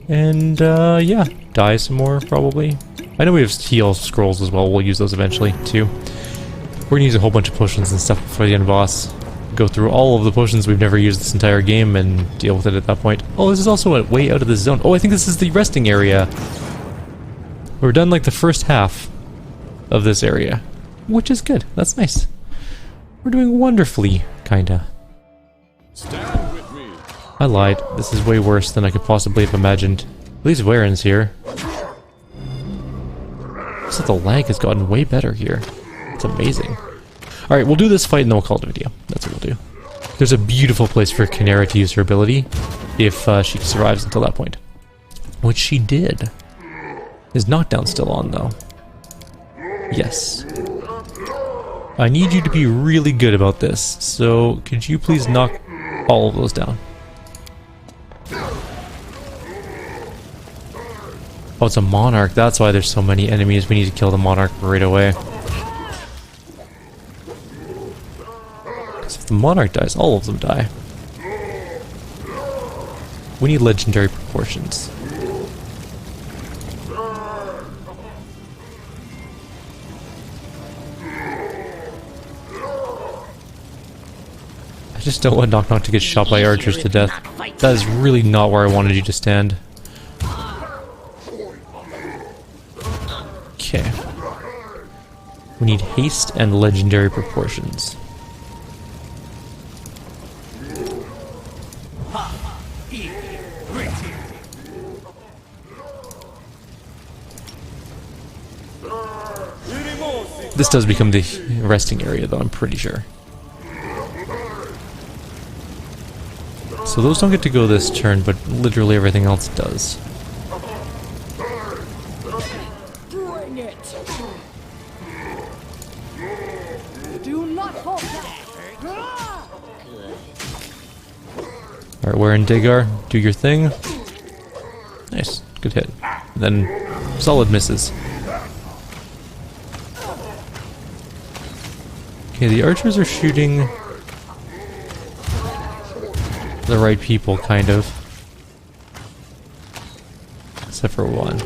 And, yeah, die some more, probably. I know we have heal scrolls as well. We'll use those eventually, too. We're going to use a whole bunch of potions and stuff before the end boss. Go through all of the potions we've never used this entire game and deal with it at that point. Oh, this is also a way out of the zone. Oh, I think this is the resting area. We're done like the first half of this area, which is good. That's nice. We're doing wonderfully, kinda. Stand with me. I lied. This is way worse than I could possibly have imagined. At least Waren's here. So the lag has gotten way better here. It's amazing. Alright, we'll do this fight and then we'll call it a video. That's what we'll do. There's a beautiful place for Kyrieru to use her ability if she survives until that point. Which she did. Is knockdown still on, though? Yes. I need you to be really good about this, so could you please knock all of those down? Oh, it's a monarch. That's why there's so many enemies. We need to kill the monarch right away. If the monarch dies, all of them die. We need legendary proportions. I just don't want Knock Knock to get shot by archers to death. That is really not where I wanted you to stand. Okay. We need haste and legendary proportions. This does become the resting area, though, I'm pretty sure. So those don't get to go this turn, but literally everything else does. Bring it. Do not hold back. Alright, we're in Dagar. Do your thing. Nice. Good hit. And then solid misses. Okay, the archers are shooting the right people, kind of. Except for one.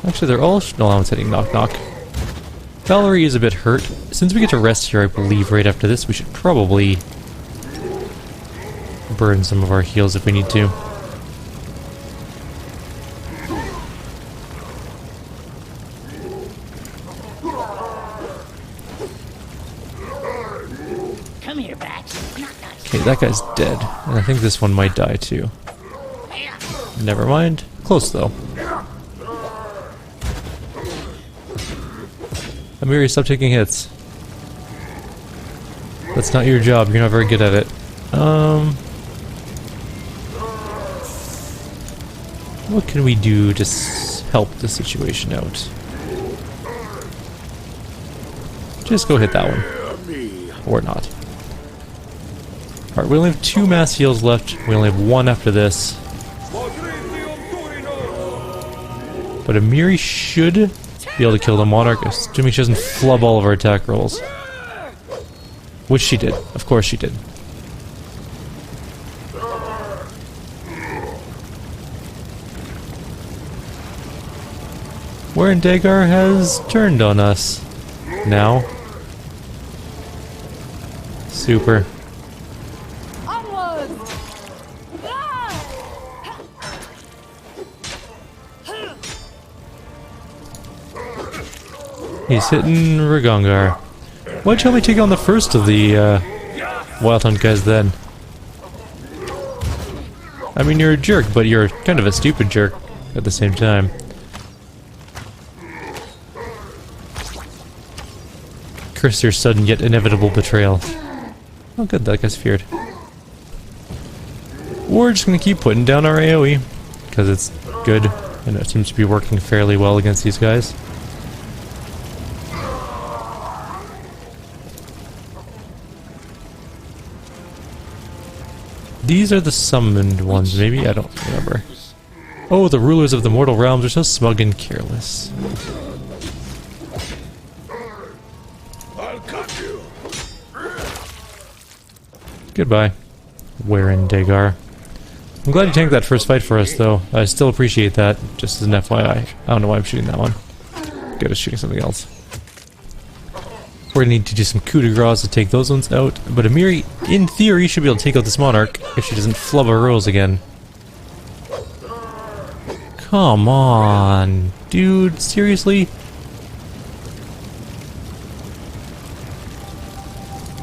Actually, they're all... No, I'm hitting Knock Knock. Valerie is a bit hurt. Since we get to rest here, I believe, right after this, we should probably burn some of our heals if we need to. Come here, Bats. Okay, that guy's dead. And I think this one might die too. Never mind. Close though. Amiri, stop taking hits. That's not your job. You're not very good at it. What can we do to help the situation out? Just go hit that one. Or not. Alright, we only have 2 mass heals left. We only have 1 after this. But Amiri should be able to kill the monarch, assuming she doesn't flub all of our attack rolls. Which she did. Of course she did. Wherein Dagar has turned on us. Now. Super. He's hitting Ragongar. Why'd you help me take on the first of the Wild Hunt guys then? I mean, you're a jerk, but you're kind of a stupid jerk at the same time. Curse your sudden yet inevitable betrayal. Oh good, that guy's feared. We're just gonna keep putting down our AoE, because it's good, and it seems to be working fairly well against these guys. These are the summoned ones, maybe? I don't remember. Oh, the rulers of the mortal realms are so smug and careless. I'll cut you. Goodbye, Wherein Dagar. I'm glad you tanked that first fight for us, though. I still appreciate that, just as an FYI. I don't know why I'm shooting that one. Good at shooting something else. We're gonna need to do some coup de grace to take those ones out, but Amiri, in theory, should be able to take out this monarch if she doesn't flub her rolls again. Come on, dude, seriously?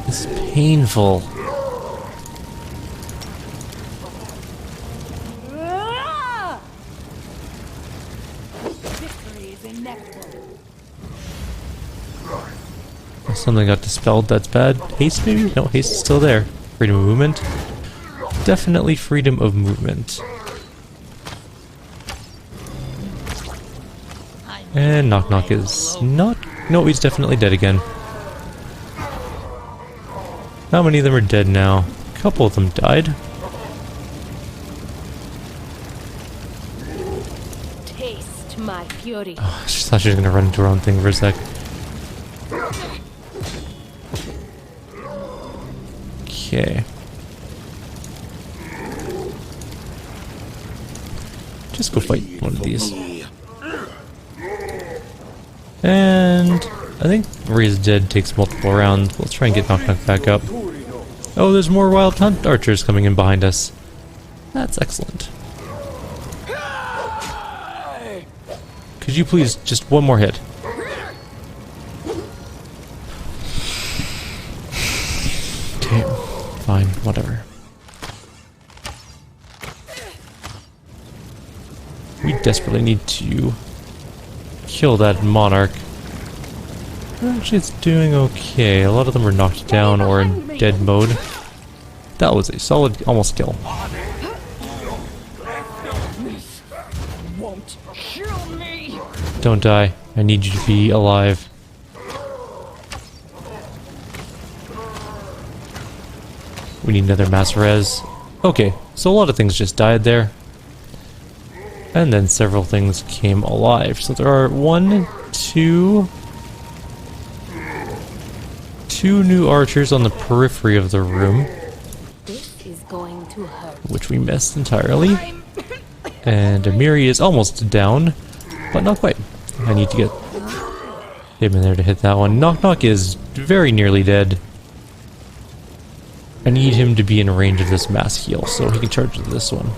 This is painful. Something got dispelled, that's bad. Haste maybe? No, haste is still there. Freedom of movement? Definitely freedom of movement. And Knock Knock is not... No, he's definitely dead again. How many of them are dead now? A couple of them died. Taste my fury. Oh, I just thought she was gonna run into her own thing for a sec. Okay. Just go fight one of these. And I think Maria's dead takes multiple rounds. Let's try and get Knock Knock back up. Oh, there's more Wild Hunt archers coming in behind us. That's excellent. Could you please just one more hit? Okay. Fine, whatever. We desperately need to kill that monarch. Actually, it's doing okay. A lot of them are knocked down or in dead mode. That was a solid almost kill. Won't kill me. Don't die. I need you to be alive. We need another mass res. Okay, so a lot of things just died there. And then several things came alive. So there are two new archers on the periphery of the room. This is going to hurt. Which we missed entirely. And Amiri is almost down, but not quite. I need to get him in there to hit that one. Knock Knock is very nearly dead. I need him to be in range of this mass heal, so he can charge this one.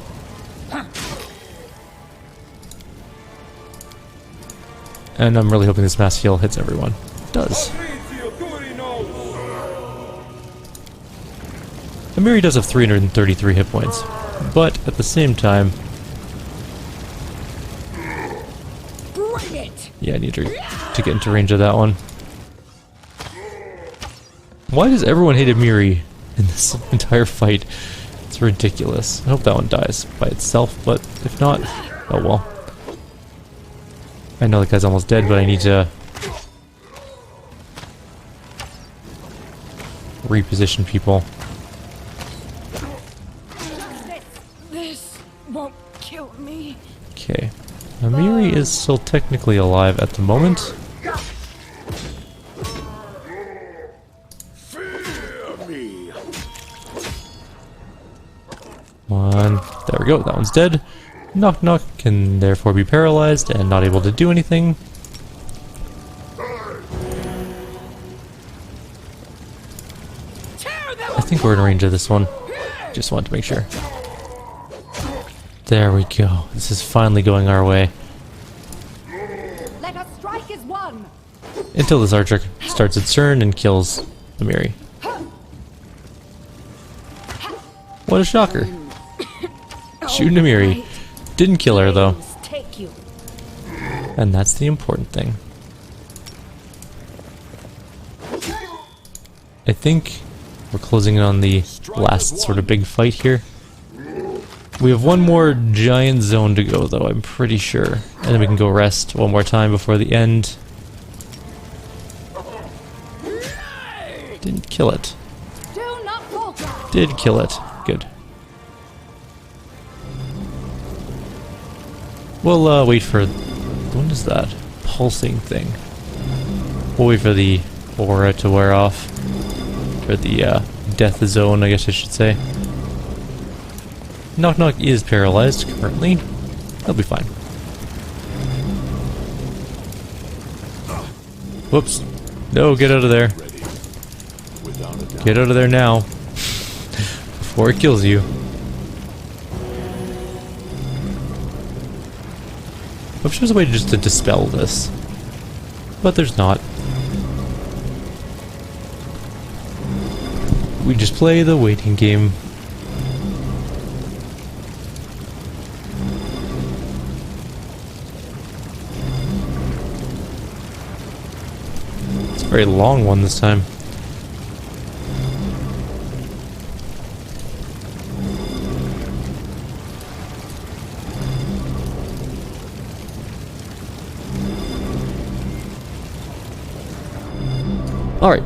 And I'm really hoping this mass heal hits everyone. It does. Amiri does have 333 hit points, but at the same time... Yeah, I need to get into range of that one. Why does everyone hate Amiri in this entire fight? It's ridiculous. I hope that one dies by itself, but if not, oh well. I know the guy's almost dead, but I need to reposition people. This won't kill me. Okay. Amiri is still technically alive at the moment. Fear me. One. There we go. That one's dead. Knock Knock can therefore be paralyzed and not able to do anything. I think we're in range of this one. Just wanted to make sure. There we go. This is finally going our way. Let us strike as one. Until this archer starts its turn and kills Amiri. What a shocker. Shooting Amiri. Didn't kill her though. Take you. And that's the important thing. I think we're closing in on the last sort of big fight here. We have one more giant zone to go though, I'm pretty sure. And then we can go rest one more time before the end. Didn't kill it. Do not falter. Did kill it. Good. We'll wait for... What is that? Pulsing thing. We'll wait for the aura to wear off. Or the death zone, I guess I should say. Knock Knock is paralyzed currently. He'll be fine. Whoops. No, get out of there. Get out of there now. Before it kills you. I wish there was a way just to dispel this. But there's not. We just play the waiting game. It's a very long one this time. Alright.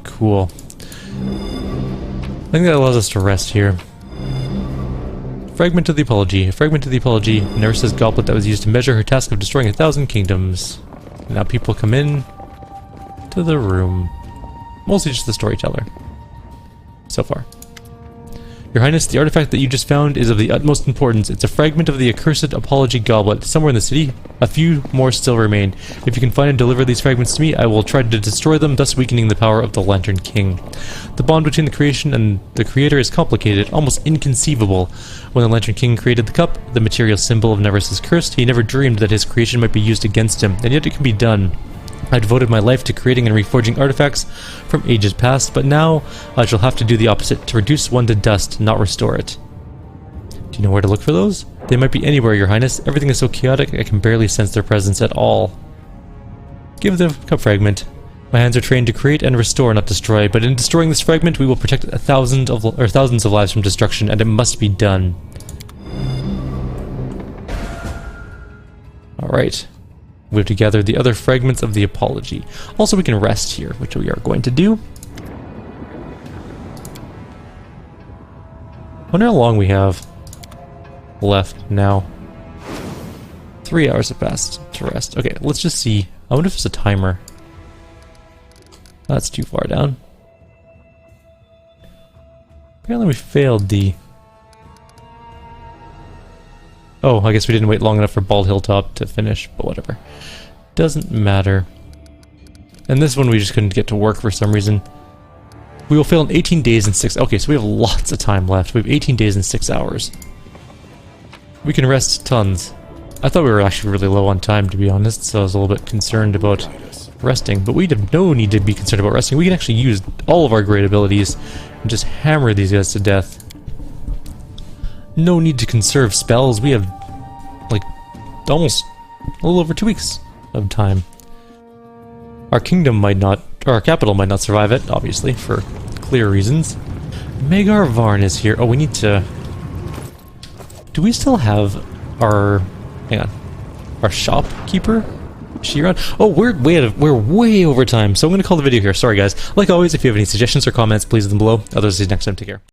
Cool. I think that allows us to rest here. Fragment of the Apology. A fragment of the Apology. Nurse's goblet that was used to measure her task of destroying 1,000 kingdoms. Now people come in to the room. Mostly just the storyteller. So far. Your Highness, the artifact that you just found is of the utmost importance. It's a fragment of the accursed Apology goblet. Somewhere in the city, a few more still remain. If you can find and deliver these fragments to me, I will try to destroy them, thus weakening the power of the Lantern King. The bond between the creation and the creator is complicated, almost inconceivable. When the Lantern King created the cup, the material symbol of Never's curse, he never dreamed that his creation might be used against him, and yet it can be done. I devoted my life to creating and reforging artifacts from ages past, but now I shall have to do the opposite, to reduce one to dust, not restore it. Do you know where to look for those? They might be anywhere, Your Highness. Everything is so chaotic, I can barely sense their presence at all. Give the cup fragment. My hands are trained to create and restore, not destroy, but in destroying this fragment, we will protect thousands of lives from destruction, and it must be done. Alright. We have to gather the other fragments of the Apology. Also, we can rest here, which we are going to do. I wonder how long we have left now. 3 hours have passed to rest. Okay, let's just see. I wonder if there's a timer. That's too far down. Apparently we failed the... Oh, I guess we didn't wait long enough for Bald Hilltop to finish, but whatever. Doesn't matter. And this one we just couldn't get to work for some reason. We will fail in 18 days and 6... Okay, so we have lots of time left. We have 18 days and 6 hours. We can rest tons. I thought we were actually really low on time, to be honest, so I was a little bit concerned about resting. But we have no need to be concerned about resting. We can actually use all of our great abilities and just hammer these guys to death. No need to conserve spells. We have, like, almost a little over 2 weeks of time. Our kingdom might not, or our capital might not survive it, obviously, for clear reasons. Magar Varn is here. Oh, we need to... Do we still have our... Hang on. Our shopkeeper? she around? Oh, we're way over time, so I'm going to call the video here. Sorry, guys. Like always, if you have any suggestions or comments, please leave them below. Others, see you next time. Take care.